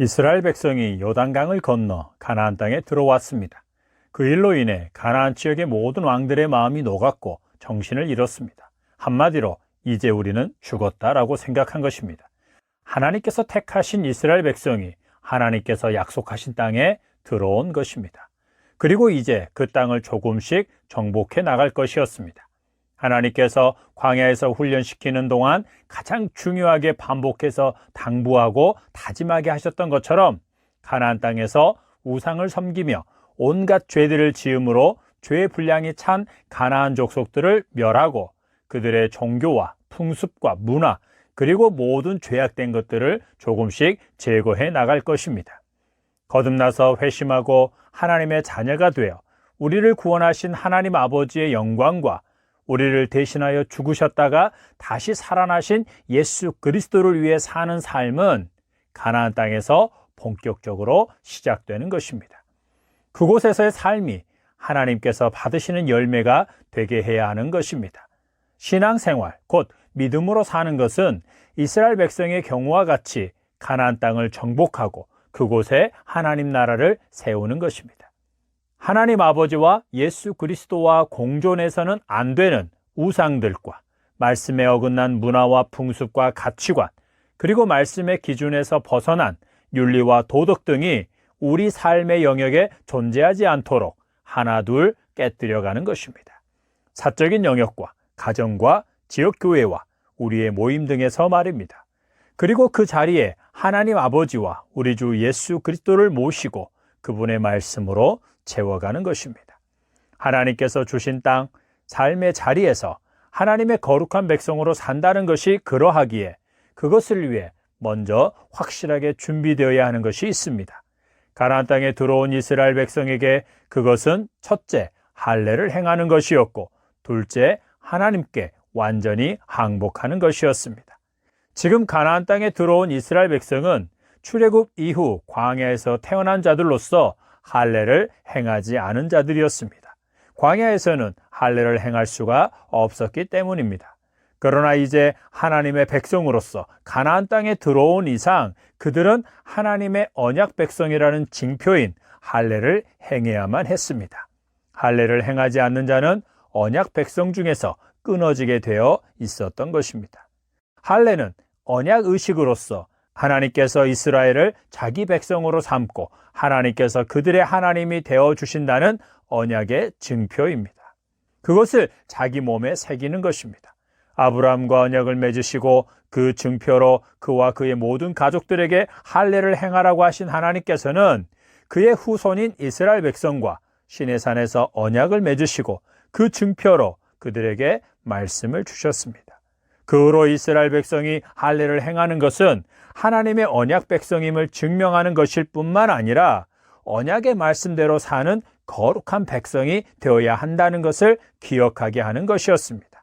이스라엘 백성이 요단강을 건너 가나안 땅에 들어왔습니다. 그 일로 인해 가나안 지역의 모든 왕들의 마음이 녹았고 정신을 잃었습니다. 한마디로 이제 우리는 죽었다라고 생각한 것입니다. 하나님께서 택하신 이스라엘 백성이 하나님께서 약속하신 땅에 들어온 것입니다. 그리고 이제 그 땅을 조금씩 정복해 나갈 것이었습니다. 하나님께서 광야에서 훈련시키는 동안 가장 중요하게 반복해서 당부하고 다짐하게 하셨던 것처럼 가나안 땅에서 우상을 섬기며 온갖 죄들을 지음으로 죄의 분량이 찬 가나안 족속들을 멸하고 그들의 종교와 풍습과 문화 그리고 모든 죄악된 것들을 조금씩 제거해 나갈 것입니다. 거듭나서 회심하고 하나님의 자녀가 되어 우리를 구원하신 하나님 아버지의 영광과 우리를 대신하여 죽으셨다가 다시 살아나신 예수 그리스도를 위해 사는 삶은 가나안 땅에서 본격적으로 시작되는 것입니다. 그곳에서의 삶이 하나님께서 받으시는 열매가 되게 해야 하는 것입니다. 신앙생활, 곧 믿음으로 사는 것은 이스라엘 백성의 경우와 같이 가나안 땅을 정복하고 그곳에 하나님 나라를 세우는 것입니다. 하나님 아버지와 예수 그리스도와 공존해서는 안 되는 우상들과 말씀에 어긋난 문화와 풍습과 가치관, 그리고 말씀의 기준에서 벗어난 윤리와 도덕 등이 우리 삶의 영역에 존재하지 않도록 하나둘 깨뜨려가는 것입니다. 사적인 영역과 가정과 지역교회와 우리의 모임 등에서 말입니다. 그리고 그 자리에 하나님 아버지와 우리 주 예수 그리스도를 모시고 그분의 말씀으로 채워가는 것입니다. 하나님께서 주신 땅, 삶의 자리에서 하나님의 거룩한 백성으로 산다는 것이 그러하기에 그것을 위해 먼저 확실하게 준비되어야 하는 것이 있습니다. 가나안 땅에 들어온 이스라엘 백성에게 그것은 첫째, 할례를 행하는 것이었고 둘째, 하나님께 완전히 항복하는 것이었습니다. 지금 가나안 땅에 들어온 이스라엘 백성은 출애굽 이후 광야에서 태어난 자들로서 할례를 행하지 않은 자들이었습니다. 광야에서는 할례를 행할 수가 없었기 때문입니다. 그러나 이제 하나님의 백성으로서 가나안 땅에 들어온 이상 그들은 하나님의 언약 백성이라는 징표인 할례를 행해야만 했습니다. 할례를 행하지 않는 자는 언약 백성 중에서 끊어지게 되어 있었던 것입니다. 할례는 언약 의식으로서 하나님께서 이스라엘을 자기 백성으로 삼고 하나님께서 그들의 하나님이 되어주신다는 언약의 증표입니다. 그것을 자기 몸에 새기는 것입니다. 아브라함과 언약을 맺으시고 그 증표로 그와 그의 모든 가족들에게 할례를 행하라고 하신 하나님께서는 그의 후손인 이스라엘 백성과 시내산에서 언약을 맺으시고 그 증표로 그들에게 말씀을 주셨습니다. 그 후로 이스라엘 백성이 할례를 행하는 것은 하나님의 언약 백성임을 증명하는 것일 뿐만 아니라 언약의 말씀대로 사는 거룩한 백성이 되어야 한다는 것을 기억하게 하는 것이었습니다.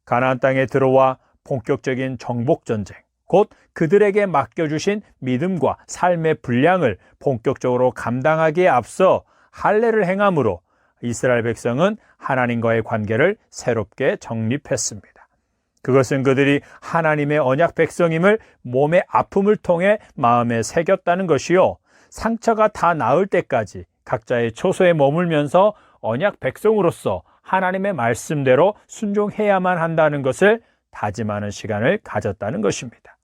가나안 땅에 들어와 본격적인 정복전쟁, 곧 그들에게 맡겨주신 믿음과 삶의 분량을 본격적으로 감당하기에 앞서 할례를 행함으로 이스라엘 백성은 하나님과의 관계를 새롭게 정립했습니다. 그것은 그들이 하나님의 언약 백성임을 몸의 아픔을 통해 마음에 새겼다는 것이요, 상처가 다 나을 때까지 각자의 초소에 머물면서 언약 백성으로서 하나님의 말씀대로 순종해야만 한다는 것을 다짐하는 시간을 가졌다는 것입니다.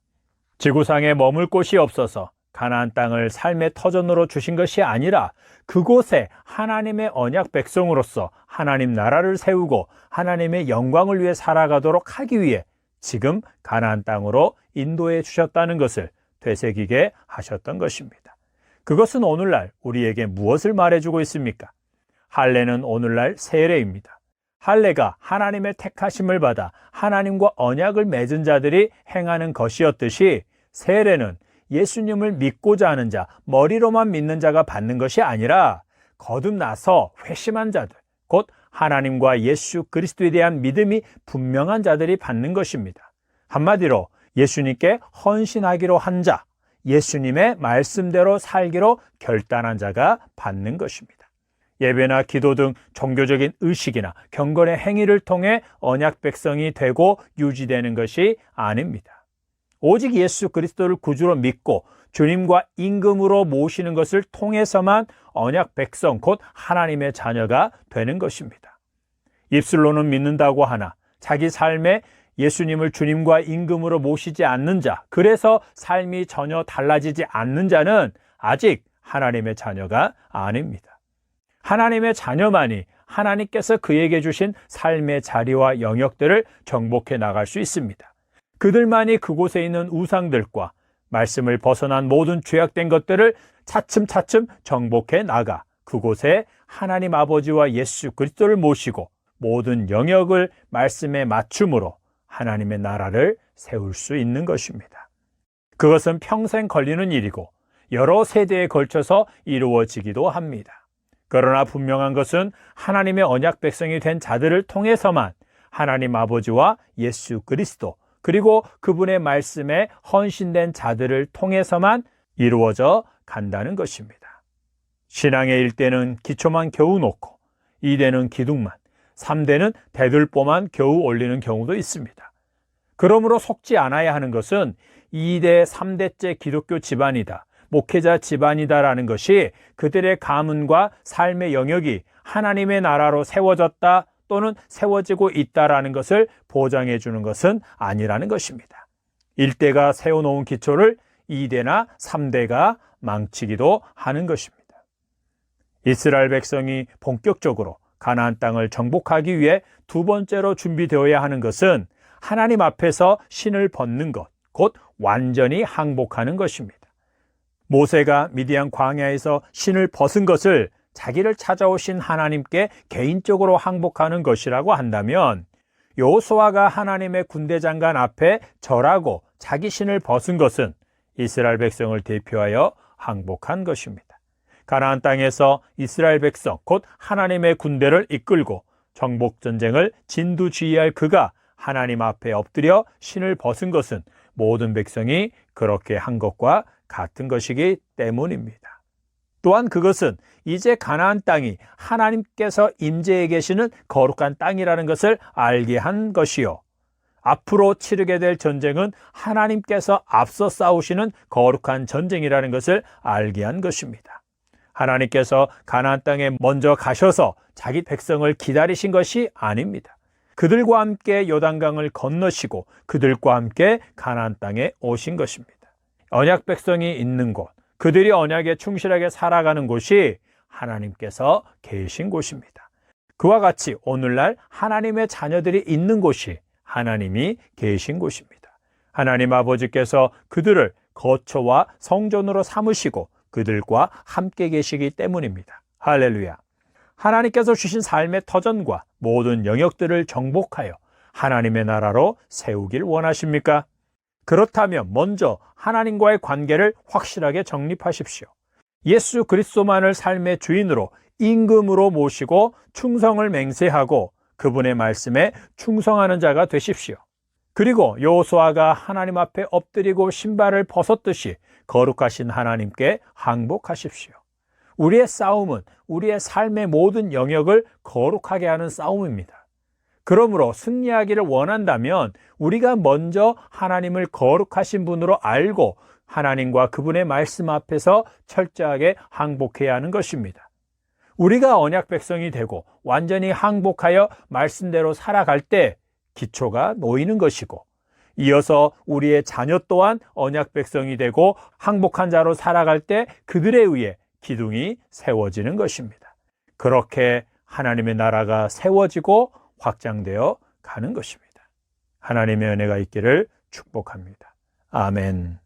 지구상에 머물 곳이 없어서 가나안 땅을 삶의 터전으로 주신 것이 아니라 그곳에 하나님의 언약 백성으로서 하나님 나라를 세우고 하나님의 영광을 위해 살아가도록 하기 위해 지금 가나안 땅으로 인도해 주셨다는 것을 되새기게 하셨던 것입니다. 그것은 오늘날 우리에게 무엇을 말해주고 있습니까? 할례는 오늘날 세례입니다. 할례가 하나님의 택하심을 받아 하나님과 언약을 맺은 자들이 행하는 것이었듯이 세례는 예수님을 믿고자 하는 자, 머리로만 믿는 자가 받는 것이 아니라 거듭나서 회심한 자들, 곧 하나님과 예수 그리스도에 대한 믿음이 분명한 자들이 받는 것입니다. 한마디로 예수님께 헌신하기로 한 자, 예수님의 말씀대로 살기로 결단한 자가 받는 것입니다. 예배나 기도 등 종교적인 의식이나 경건의 행위를 통해 언약 백성이 되고 유지되는 것이 아닙니다. 오직 예수 그리스도를 구주로 믿고 주님과 임금으로 모시는 것을 통해서만 언약 백성 곧 하나님의 자녀가 되는 것입니다. 입술로는 믿는다고 하나 자기 삶에 예수님을 주님과 임금으로 모시지 않는 자, 그래서 삶이 전혀 달라지지 않는 자는 아직 하나님의 자녀가 아닙니다. 하나님의 자녀만이 하나님께서 그에게 주신 삶의 자리와 영역들을 정복해 나갈 수 있습니다. 그들만이 그곳에 있는 우상들과 말씀을 벗어난 모든 죄악된 것들을 차츰차츰 정복해 나가 그곳에 하나님 아버지와 예수 그리스도를 모시고 모든 영역을 말씀에 맞춤으로 하나님의 나라를 세울 수 있는 것입니다. 그것은 평생 걸리는 일이고 여러 세대에 걸쳐서 이루어지기도 합니다. 그러나 분명한 것은 하나님의 언약 백성이 된 자들을 통해서만 하나님 아버지와 예수 그리스도 그리고 그분의 말씀에 헌신된 자들을 통해서만 이루어져 간다는 것입니다. 신앙의 1대는 기초만 겨우 놓고 2대는 기둥만, 3대는 대들보만 겨우 올리는 경우도 있습니다. 그러므로 속지 않아야 하는 것은 2대, 3대째 기독교 집안이다, 목회자 집안이다라는 것이 그들의 가문과 삶의 영역이 하나님의 나라로 세워졌다 또는 세워지고 있다라는 것을 보장해 주는 것은 아니라는 것입니다. 1대가 세워놓은 기초를 2대나 3대가 망치기도 하는 것입니다. 이스라엘 백성이 본격적으로 가나안 땅을 정복하기 위해 두 번째로 준비되어야 하는 것은 하나님 앞에서 신을 벗는 것, 곧 완전히 항복하는 것입니다. 모세가 미디안 광야에서 신을 벗은 것을 자기를 찾아오신 하나님께 개인적으로 항복하는 것이라고 한다면 여호수아가 하나님의 군대 장관 앞에 절하고 자기 신을 벗은 것은 이스라엘 백성을 대표하여 항복한 것입니다. 가나안 땅에서 이스라엘 백성 곧 하나님의 군대를 이끌고 정복 전쟁을 진두지휘할 그가 하나님 앞에 엎드려 신을 벗은 것은 모든 백성이 그렇게 한 것과 같은 것이기 때문입니다. 또한 그것은 이제 가나안 땅이 하나님께서 임재해 계시는 거룩한 땅이라는 것을 알게 한 것이요, 앞으로 치르게 될 전쟁은 하나님께서 앞서 싸우시는 거룩한 전쟁이라는 것을 알게 한 것입니다. 하나님께서 가나안 땅에 먼저 가셔서 자기 백성을 기다리신 것이 아닙니다. 그들과 함께 요단강을 건너시고 그들과 함께 가나안 땅에 오신 것입니다. 언약 백성이 있는 곳, 그들이 언약에 충실하게 살아가는 곳이 하나님께서 계신 곳입니다. 그와 같이 오늘날 하나님의 자녀들이 있는 곳이 하나님이 계신 곳입니다. 하나님 아버지께서 그들을 거처와 성전으로 삼으시고 그들과 함께 계시기 때문입니다. 할렐루야. 하나님께서 주신 삶의 터전과 모든 영역들을 정복하여 하나님의 나라로 세우길 원하십니까? 그렇다면 먼저 하나님과의 관계를 확실하게 정립하십시오. 예수 그리스도만을 삶의 주인으로 임금으로 모시고 충성을 맹세하고 그분의 말씀에 충성하는 자가 되십시오. 그리고 여호수아가 하나님 앞에 엎드리고 신발을 벗었듯이 거룩하신 하나님께 항복하십시오. 우리의 싸움은 우리의 삶의 모든 영역을 거룩하게 하는 싸움입니다. 그러므로 승리하기를 원한다면 우리가 먼저 하나님을 거룩하신 분으로 알고 하나님과 그분의 말씀 앞에서 철저하게 항복해야 하는 것입니다. 우리가 언약 백성이 되고 완전히 항복하여 말씀대로 살아갈 때 기초가 놓이는 것이고, 이어서 우리의 자녀 또한 언약 백성이 되고 항복한 자로 살아갈 때 그들에 의해 기둥이 세워지는 것입니다. 그렇게 하나님의 나라가 세워지고 확장되어 가는 것입니다. 하나님의 은혜가 있기를 축복합니다. 아멘.